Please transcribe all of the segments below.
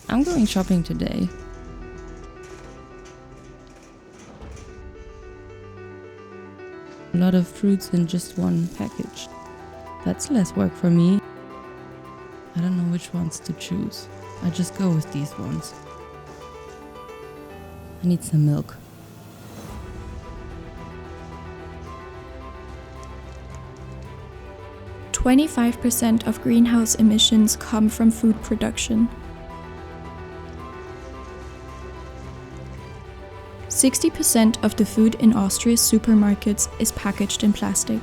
I'm going shopping today. A lot of fruits in just one package. That's less work for me. I don't know which ones to choose. I just go with these ones. I need some milk. "25% of greenhouse emissions come from food production. 60% of the food in Austria's supermarkets is packaged in plastic.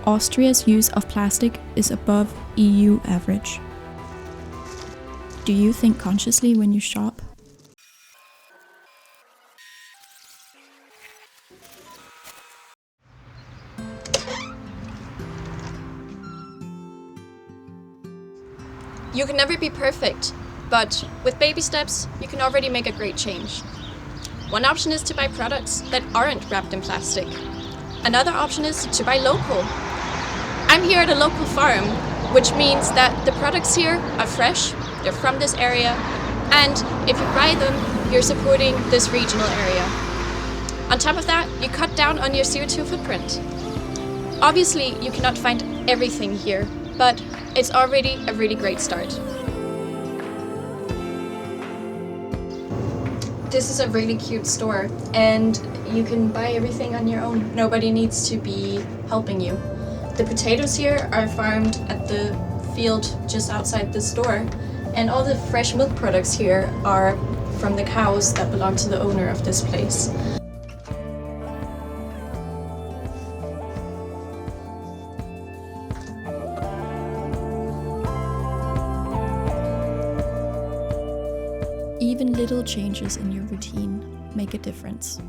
Austria's use of plastic is above EU average. Do you think consciously when you shop? You can never be perfect, but with baby steps, you can already make a great change. One option is to buy products that aren't wrapped in plastic. Another option is to buy local. I'm here at a local farm, which means that the products here are fresh, they're from this area, and if you buy them, you're supporting this regional area. On top of that, you cut down on your CO2 footprint. Obviously, you cannot find everything here, but it's already a really great start. This is a really cute store, and you can buy everything on your own. Nobody needs to be helping you. The potatoes here are farmed at the field just outside the store, and all the fresh milk products here are from the cows that belong to the owner of this place. Even little changes in your routine make a difference.